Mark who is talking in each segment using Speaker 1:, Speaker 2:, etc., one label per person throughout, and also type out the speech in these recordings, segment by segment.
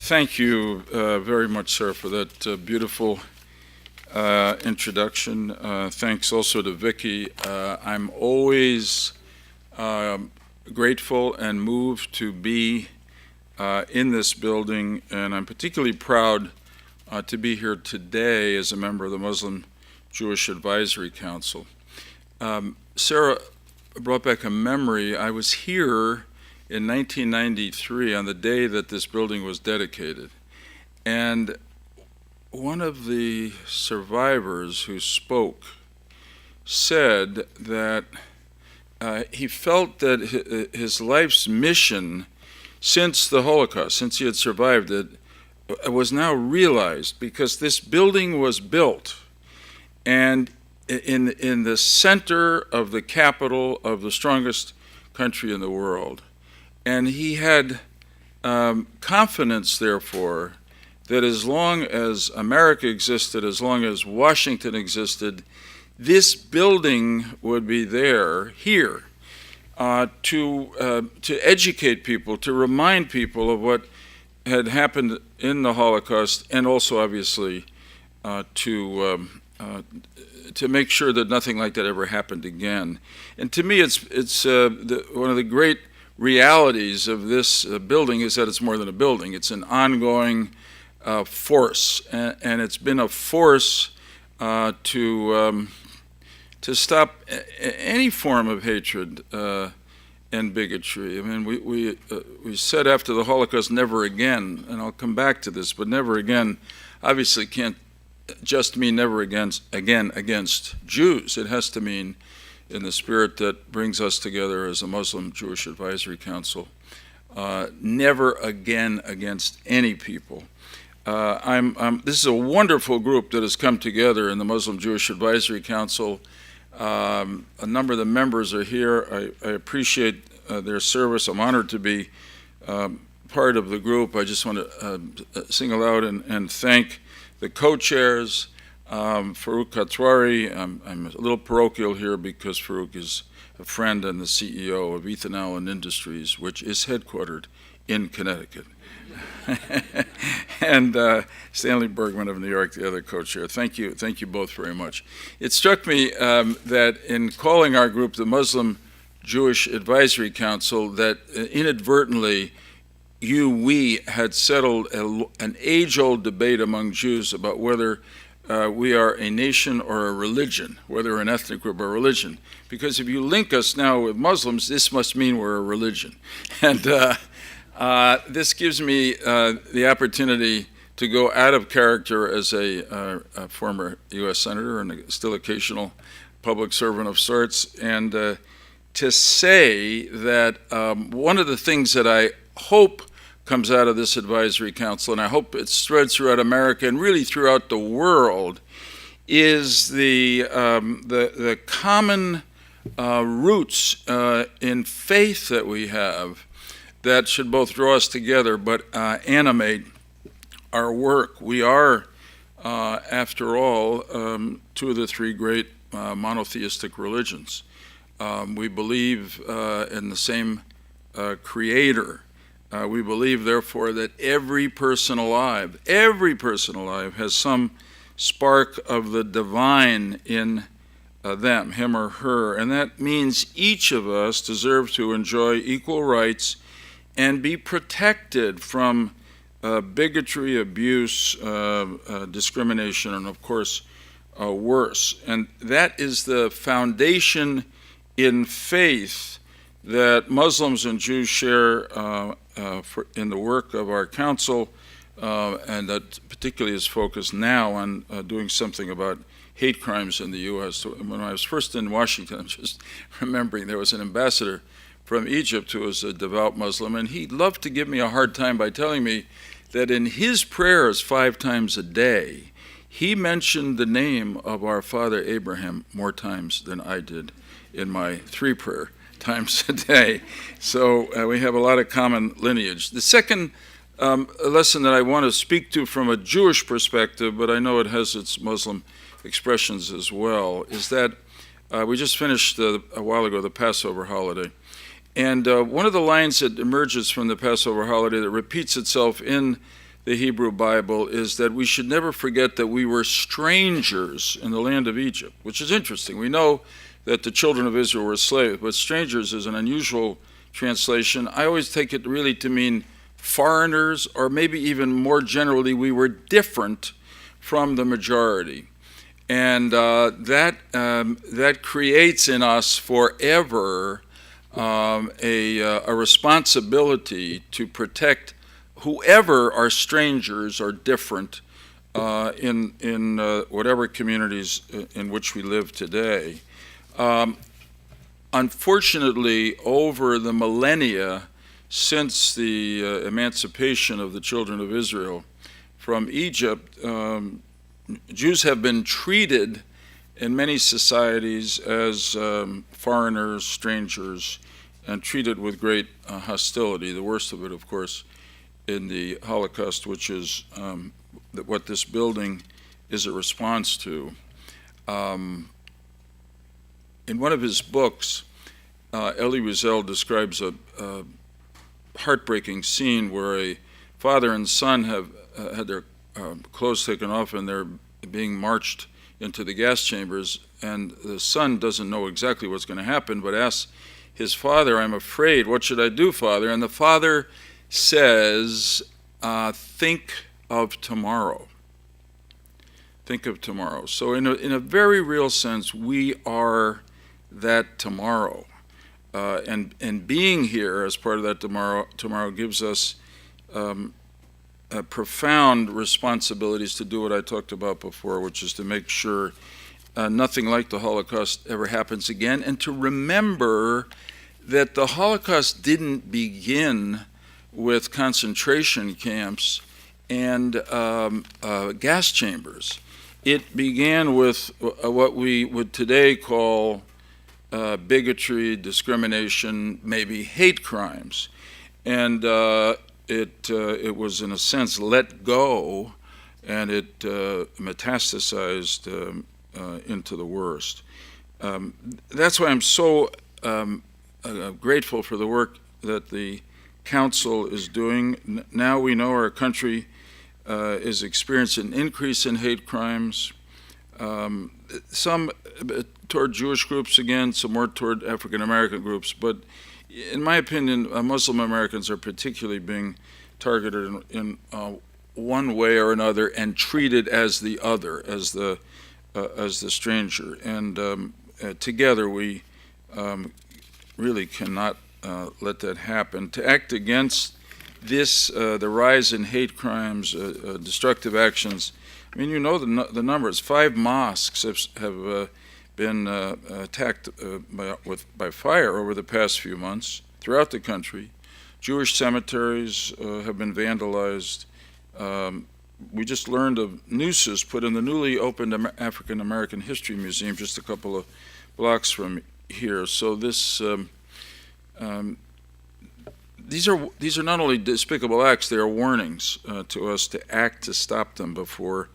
Speaker 1: Thank you very much, sir, for that beautiful introduction. Thanks also to Vicki. I'm always grateful and moved to be in this building, and I'm particularly proud to be here today as a member of the Muslim Jewish Advisory Council. Sarah brought back a memory. I was here in 1993 on the day that this building was dedicated, and one of the survivors who spoke said that he felt that his life's mission since the Holocaust, since he had survived it, was now realized, because this building was built and in the center of the capital of the strongest country in the world. And he had confidence, therefore, that as long as America existed, as long as Washington existed, this building would be there, here, to educate people, to remind people of what had happened in the Holocaust, and also, obviously, to make sure that nothing like that ever happened again. And to me, it's one of the great realities of this building is that it's more than a building. It's an ongoing force, and it's been a force to stop any form of hatred and bigotry. I mean, we said after the Holocaust, never again, and I'll come back to this, but never again obviously can't just mean never again against Jews. It has to mean, in the spirit that brings us together as a Muslim Jewish Advisory Council, never again against any people. This is a wonderful group that has come together in the Muslim Jewish Advisory Council. A number of the members are here. I appreciate their service. I'm honored to be part of the group. I just want to single out and thank the co-chairs, Farouk Katwari. I'm a little parochial here because Farouk is a friend and the CEO of Ethan Allen Industries, which is headquartered in Connecticut. And Stanley Bergman of New York, the other co-chair. Thank you both very much. It struck me that in calling our group the Muslim Jewish Advisory Council, that inadvertently we had settled an age-old debate among Jews about whether we are a nation or a religion, whether an ethnic group or religion. Because if you link us now with Muslims, this must mean we're a religion. And this gives me the opportunity to go out of character as a former U.S. Senator and a still occasional public servant of sorts, and to say that one of the things that I hope comes out of this advisory council, and I hope it spreads throughout America and really throughout the world, is the common roots in faith that we have that should both draw us together but animate our work. We are, after all, two of the three great monotheistic religions. We believe in the same creator. We believe, therefore, that every person alive has some spark of the divine in them, him or her, and that means each of us deserve to enjoy equal rights and be protected from bigotry, abuse, discrimination, and of course, worse. And that is the foundation in faith that Muslims and Jews share in the work of our council, and that particularly is focused now on doing something about hate crimes in the U.S. So when I was first in Washington, I'm just remembering there was an ambassador from Egypt who was a devout Muslim, and he loved to give me a hard time by telling me that in his prayers 5 times a day, he mentioned the name of our father Abraham more times than I did in my 3 prayer times a day. So we have a lot of common lineage. The second lesson that I want to speak to from a Jewish perspective, but I know it has its Muslim expressions as well, is that we just finished a while ago the Passover holiday. And one of the lines that emerges from the Passover holiday that repeats itself in the Hebrew Bible is that we should never forget that we were strangers in the land of Egypt, which is interesting. We know that the children of Israel were slaves, but strangers is an unusual translation. I always take it really to mean foreigners, or maybe even more generally, we were different from the majority. And that creates in us forever a responsibility to protect whoever are strangers or different in whatever communities in which we live today. Unfortunately, over the millennia since the emancipation of the children of Israel from Egypt, Jews have been treated in many societies as foreigners, strangers, and treated with great hostility. The worst of it, of course, in the Holocaust, which is what this building is a response to. In one of his books, Elie Wiesel describes a heartbreaking scene where a father and son have had their clothes taken off and they're being marched into the gas chambers, and the son doesn't know exactly what's going to happen, but asks his father, "I'm afraid, what should I do, Father?" And the father says, think of tomorrow. Think of tomorrow. So in a very real sense, we are that tomorrow. And being here as part of that tomorrow gives us profound responsibilities to do what I talked about before, which is to make sure nothing like the Holocaust ever happens again, and to remember that the Holocaust didn't begin with concentration camps and gas chambers. It began with what we would today call bigotry, discrimination, maybe hate crimes. And it was, in a sense, let go, and it metastasized into the worst. That's why I'm so grateful for the work that the Council is doing. Now we know our country is experiencing an increase in hate crimes, some toward Jewish groups again, some more toward African American groups, but in my opinion, Muslim Americans are particularly being targeted in one way or another and treated as the other, as the stranger. And together we really cannot let that happen. To act against this, the rise in hate crimes, destructive actions. I mean, you know the numbers. 5 mosques have been attacked by fire over the past few months throughout the country. Jewish cemeteries have been vandalized. We just learned of nooses put in the newly opened African American History Museum just a couple of blocks from here. So this, these are not only despicable acts, they are warnings to us to act to stop them before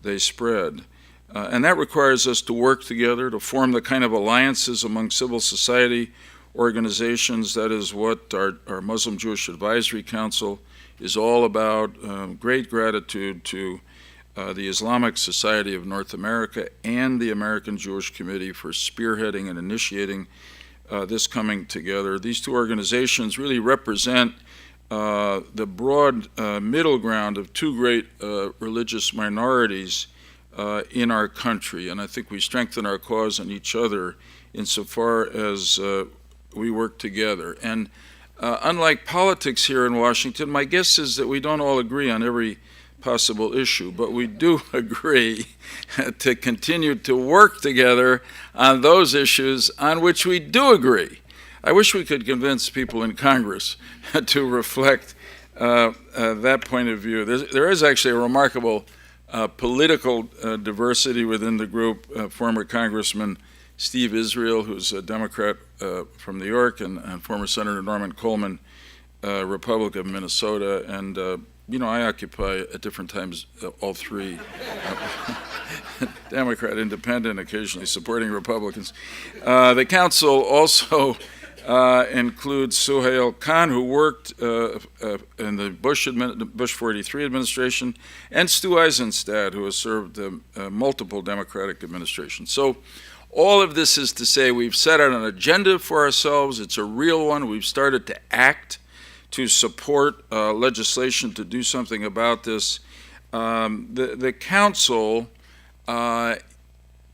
Speaker 1: they spread. And that requires us to work together, to form the kind of alliances among civil society organizations. That is what our Muslim Jewish Advisory Council is all about. Great gratitude to the Islamic Society of North America and the American Jewish Committee for spearheading and initiating this coming together. These two organizations really represent the broad middle ground of two great religious minorities in our country, and I think we strengthen our cause and each other insofar as we work together. And unlike politics here in Washington, my guess is that we don't all agree on every possible issue, but we do agree to continue to work together on those issues on which we do agree. I wish we could convince people in Congress to reflect that point of view. There is actually a remarkable political diversity within the group. Former Congressman Steve Israel, who's a Democrat from New York, and former Senator Norman Coleman, Republican of Minnesota, and I occupy at different times all three, Democrat, Independent, occasionally supporting Republicans. The Council also includes Suhail Khan, who worked in the Bush 43 administration, and Stu Eisenstadt, who has served multiple Democratic administrations. So all of this is to say we've set out an agenda for ourselves. It's a real one. We've started to act to support legislation to do something about this. The council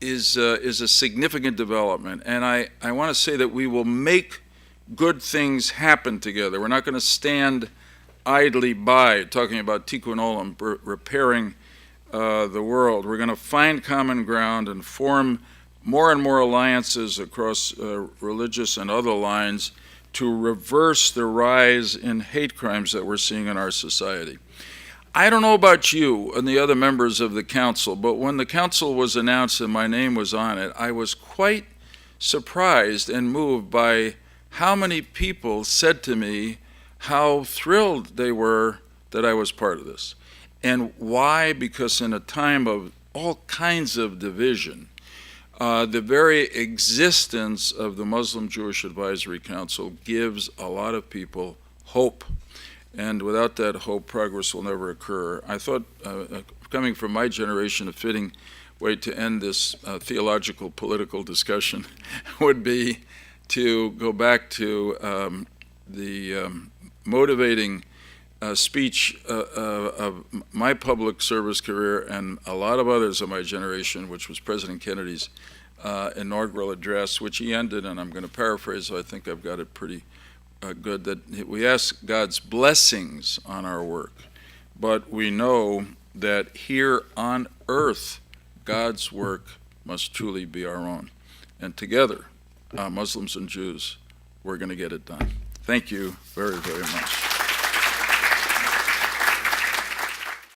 Speaker 1: is a significant development, and I want to say that we will make good things happen together. We're not going to stand idly by talking about tikkun olam, repairing the world. We're going to find common ground and form more and more alliances across religious and other lines to reverse the rise in hate crimes that we're seeing in our society. I don't know about you and the other members of the council, but when the council was announced and my name was on it, I was quite surprised and moved by how many people said to me how thrilled they were that I was part of this. And why? Because in a time of all kinds of division, the very existence of the Muslim-Jewish Advisory Council gives a lot of people hope. And without that hope, progress will never occur. I thought, coming from my generation, a fitting way to end this theological political discussion would be to go back to the motivating speech of my public service career and a lot of others of my generation, which was President Kennedy's inaugural address, which he ended, and I'm going to paraphrase, so I think I've got it pretty good, that we ask God's blessings on our work, but we know that here on earth, God's work must truly be our own. And together, Muslims and Jews, we're going to get it done. Thank you very, very much.